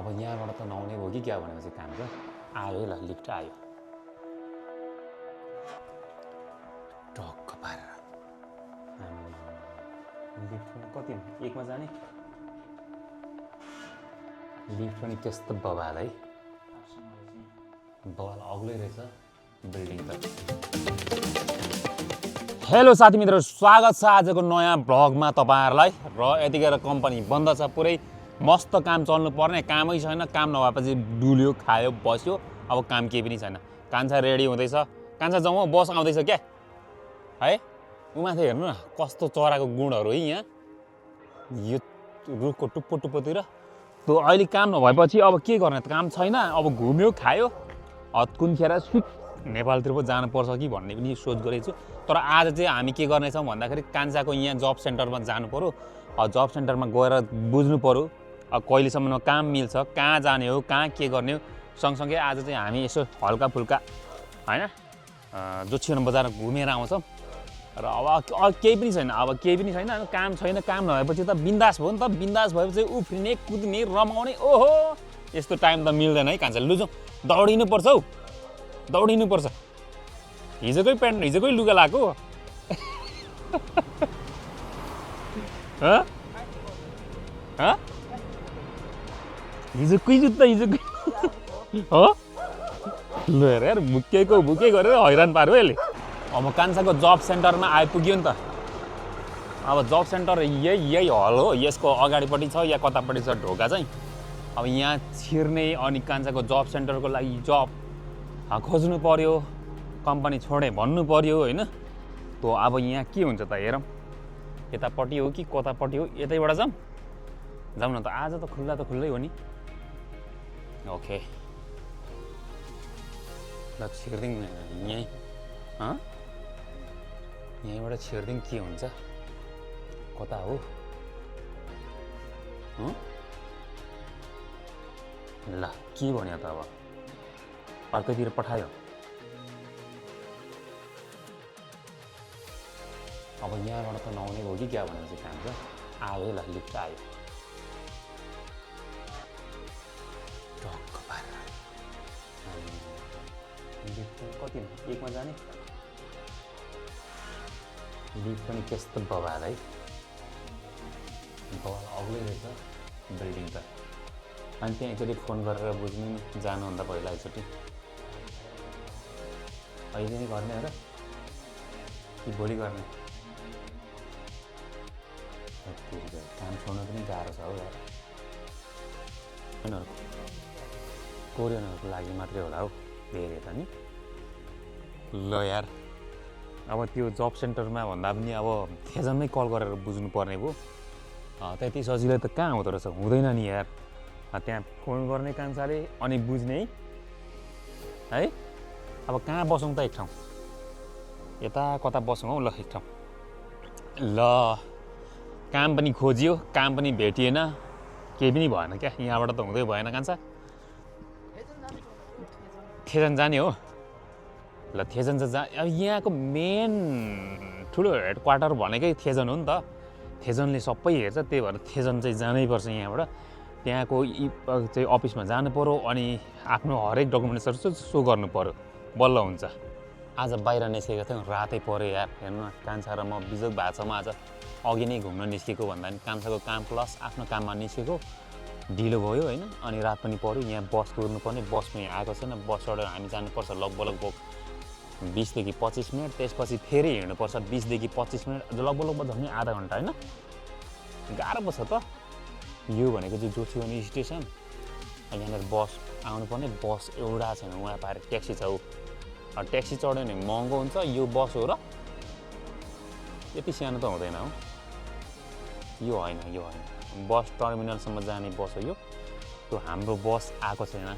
अब यहाँबाट त नआउने भयो कि क्या भनेपछि काम छ आयो है ल लिफ्ट आयो टक्क पारेर लिफ्ट पनि कति एकमा जाने लिफ्ट पनि त्यस्तो बवाल है बवाल अग्लै रहेछ बिल्डिङ त हेलो साथी मित्रहरू स्वागत छ आजको नयाँ भ्लगमा तपाईहरुलाई र यतिखेर कम्पनी बन्द छ पुरै मस्त काम चल्नु पर्ने कामै छैन काम नभएपछि डुल्यो खायो बस्यो अब काम केही पनि छैन कान्छा रेडी हुँदैछ कान्छा जाउँ बस आउँदैछ क्या है उमाथि हेर्नु न कस्तो चराको गुणहरू है यहाँ यो रुखको टुप्पो टुप्पोतिर त्यो अहिले काम नभएपछि अब के गर्ने काम छैन अब घुम्यो खायो हत्कुनखेर सुट नेपालतिर पो जानुपर्छ कि भन्ने पनि सोच गरेको छु तर आज चाहिँ हामी के गर्नेछौँ भन्दाखेरि कान्छाको यहाँ जब सेन्टरमा जानु पर्यो जब सेन्टरमा गएर बुझ्नु पर्यो कहिलेसम्ममा काम मिल्छ कहाँ जाने हो कहाँ के गर्ने हो सँगसँगै आज चाहिँ हामी यसो हल्का फुल्का हैन जोक्षिवन बजार घुमेर आउँछौँ र अब केही पनि छैन काम छैन काम नभएपछि त बिन्दास भयो नि त बिन्दास भएपछि उफ्रिने कुद्ने रमाउने ओहो यस्तो टाइम त मिल्दैन है कान्छा लु जाउँ दौडिनुपर्छ हौ दौडिनुपर्छ हिजोकै प्यान्ट हिजोकै लुगा लगाएको हिजोकै जुत्ता हिजोकै हो लु हेर यार भुके गरेर हैरान पार्यो यसले अब कान्छाको जब सेन्टरमा आइपुग्यो नि त अब जब सेन्टर यही हल हो यसको अगाडिपट्टि छ या कतापट्टि छ ढोका चाहिँ अब यहाँ छिर्ने अनि कान्छाको जब सेन्टरको लागि जब खोज्नु पर्यो कम्पनी छोडे भन्नु पर्यो हैन त अब यहाँ के हुन्छ त हेरौँ यतापट्टि हो कि कतापट्टि हो यतैबाट जाउँ न त आज त खुल्लै हो नि ओके ल छिर्दिङ यहीँ यहीँबाट छिर्दिङ के हुन्छ कता हो ल के भन्यो त अब अर्कैतिर पठायो अब यहाँबाट त नआउने भयो कि क्या भनेपछि काम छ आयो है ल लिफ्ट आयो टक्क पारेर लिफ्ट कति एकमा जाने लिफ्ट पनि त्यस्तो बवाल है बवाल अग्लै रहेछ बिल्डिङ त अनि त्यहाँ एकचोटि फोन गरेर बुझ्नु नि जानुभन्दा पहिला एकचोटि अहिले नै गर्ने हो र कि भोलि गर्ने काम छोड्नु पनि गाह्रो छ हौ यार होइन कोरियनहरूको लागि मात्रै होला हौ धेरै त नि ल यार अब त्यो जब सेन्टरमा भन्दा पनि अब थेजनमै कल गरेर बुझ्नु पर्ने भयो त्यति सजिलो त कहाँ हुँदो रहेछ हुँदैन नि यार त्यहाँ फोन गर्ने कान्छाले अनि बुझ्ने है अब कहाँ बसौँ त एक ठाउँ यता कता बसौँ हौ ल एक ठाउँ ल काम पनि खोजियो काम पनि भेटिएन केही पनि भएन क्या यहाँबाट त हुँदै भएन कान्छा थेजन जाने हो ल थेजन चाहिँ अब यहाँको मेन ठुलो हेड क्वार्टर भनेकै थेजन हो नि त थेजनले सबै हेर्छ त्यही भएर थेजन चाहिँ जानैपर्छ यहाँबाट त्यहाँको चाहिँ अफिसमा जानु पर्यो अनि आफ्नो हरेक डकुमेन्ट्सहरू चाहिँ सो गर्नु पर्यो बल्ल हुन्छ आज बाहिर निस्केको थियौँ रातै पऱ्यो यार हेर्नु न कान्छा र म बिजोग भएको छौँ आज अघि नै घुम्न निस्केको भन्दा पनि कान्छाको काम प्लस आफ्नो काममा निस्केको ढिलो भयो होइन अनि रात पनि पऱ्यो यहाँ बस कुर्नुपर्ने बस पनि आएको छैन बसबाट हामी जानुपर्छ लगभग 20 देखि 25 मिनट त्यसपछि फेरि हिँड्नुपर्छ 20 देखि 25 मिनट लगभग झन् आधा घन्टा होइन गाह्रो पो छ त यो भनेको चाहिँ जोक्षिवन स्टेसन यहाँनिर बस आउनुपर्ने बस एउटा छैन उहाँ पाएर ट्याक्सी छ ट्याक्सी चढ्यो भने महँगो हुन्छ यो बस हो र यति सानो त हुँदैन हो यो होइन बस टर्मिनलसम्म जाने बस हो यो त्यो हाम्रो बस आएको छैन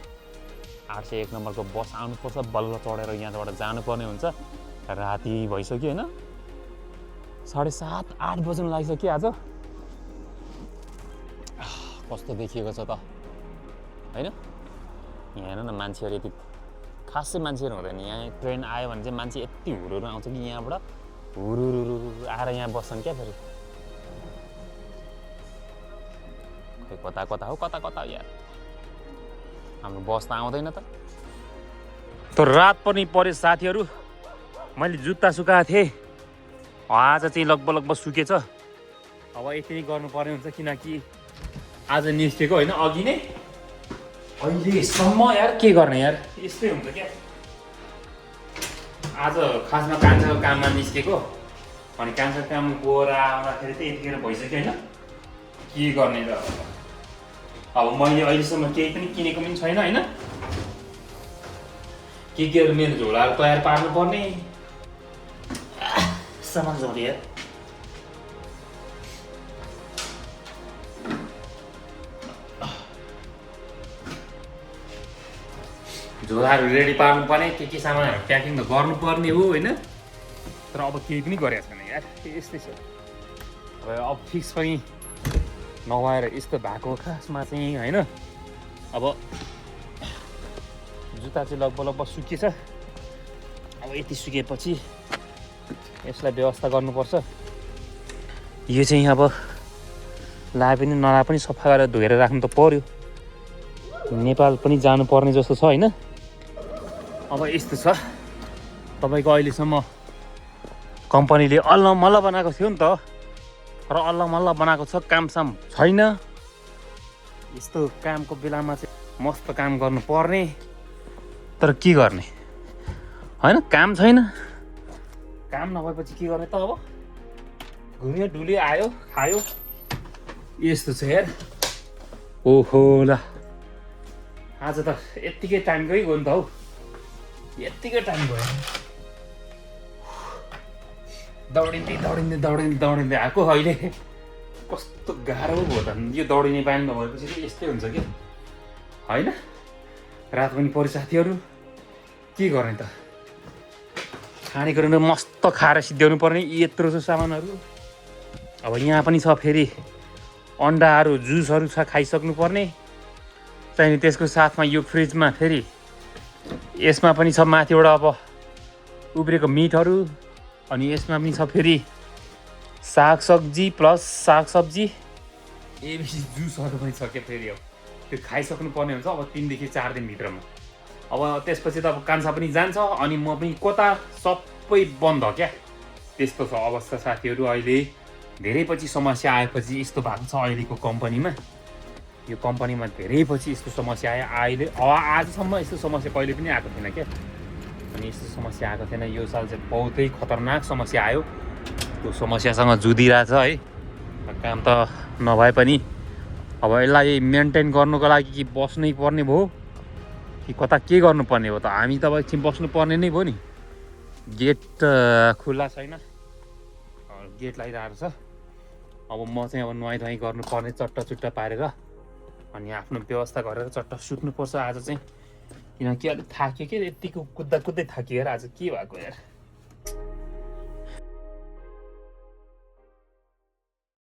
801 नम्बरको बस आउनुपर्छ बल्ल चढेर यहाँबाट जानुपर्ने हुन्छ राति भइसक्यो होइन 7:30-8 बज्नु लागिसक्यो आज कस्तो देखिएको छ त होइन यहाँ हेर्नु न मान्छेहरू यति खासै मान्छेहरू हुँदैन यहाँ ट्रेन आयो भने चाहिँ मान्छे यति हुरुहरू आउँछ कि यहाँबाट हुरुरुरु आएर यहाँ बस्छन् क्या फेरि खै कता हो यार हाम्रो बस त आउँदैन त। तर रात पनि पऱ्यो साथीहरू, मैले जुत्ता सुकाएको थिएँ, आज चाहिँ लगभग सुकेछ। अब यति नै गर्नुपर्ने हुन्छ किनकि आज निस्केको होइन अघि नै, अहिलेसम्म यार के गर्ने यार, यस्तै हुन्छ क्या। आज खासमा कान्छाको काममा निस्केको, अनि कान्छाको काम गएर आउँदाखेरि त यतिखेर भइसक्यो होइन, के गर्ने र। अब मैले अहिलेसम्म केही पनि किनेको पनि छैन होइन, के मेरो झोलाहरू तयार पार्नुपर्ने सामान झोले यार। झोलाहरू रेडी पार्नुपर्ने, के सामानहरू प्याकिङ त गर्नुपर्ने हो होइन। तर अब केही पनि गरेको छैन यार, यस्तै छ। अब फिक्स पनि नभएर यस्तो भएको खासमा चाहिँ होइन। अब जुत्ता चाहिँ लगभग सुकेछ। अब यति सुकेपछि यसलाई व्यवस्था गर्नुपर्छ। यो चाहिँ अब लाए पनि नलाए पनि सफा गरेर धोएर राख्नु त पर्यो। नेपाल पनि जानुपर्ने जस्तो छ होइन। अब यस्तो छ, तपाईँको अहिलेसम्म कम्पनीले अल्लमल्ल बनाएको थियो नि त, र अल्लमल्ल बनाएको छ, कामसाम छैन। यस्तो कामको बेलामा चाहिँ मस्त काम गर्नुपर्ने, तर के गर्ने होइन, काम छैन। काम नभएपछि के गर्ने त। अब घुम्यो डुल्यो आयो खायो, यस्तो छ यार। ओहो ल, आज त यत्तिकै टाइम गयो नि त हौ, यत्तिकै टाइम गयो। दौडिँदै आएको अहिले कस्तो गाह्रो भयो त। यो दौडिने बानी नभएपछि चाहिँ यस्तै हुन्छ क्या होइन। रात पनि पऱ्यो साथीहरू, के गर्ने त। खानेकुरा मस्त खाएर सिद्ध्याउनु पर्ने यत्रो छ सामानहरू। अब यहाँ पनि छ फेरि अन्डाहरू, जुसहरू छ खाइसक्नु पर्ने चाहिँ। त्यसको साथमा यो फ्रिजमा फेरि यसमा पनि छ माथिबाट अब उब्रेको मिटहरू, अनि यसमा पनि छ फेरि सागसब्जी प्लस सागसब्जी, एबिसी जुसहरू पनि छ क्या फेरि। अब त्यो खाइसक्नु पर्ने हुन्छ अब 3 देखि 4 दिनभित्रमा। अब त्यसपछि त अब कान्छा पनि जान्छ, अनि म पनि कता, सबै बन्द क्या। त्यस्तो छ अवस्था साथीहरू। अहिले धेरै पछि समस्या आएपछि यस्तो भएको छ अहिलेको कम्पनीमा। यो कम्पनीमा धेरै पछि यस्तो समस्या आयो। अहिले आजसम्म यस्तो समस्या कहिले पनि आएको थिएन क्या। अनि यस्तो समस्या आएको थिएन, यो साल चाहिँ बहुतै खतरनाक समस्या आयो। त्यो समस्यासँग जुधिरहेछ है। काम त नभए पनि अब यसलाई मेन्टेन गर्नुको लागि कि बस्नै पर्ने भयो कि कता के गर्नुपर्ने हो त। हामी त अब एकछिन बस्नु पर्ने नै भयो नि। गेट खुल्ला छैन, गेट लगाइरहेको छ। अब म चाहिँ अब नुहाइधुवाइ गर्नुपर्ने चट्टा पारेर, अनि आफ्नो व्यवस्था गरेर चट्ट सुत्नुपर्छ आज चाहिँ। किनकि अलिक थाक्यो कि, यत्तिको कुद्दा थाकियो यार आज, के भएको यार।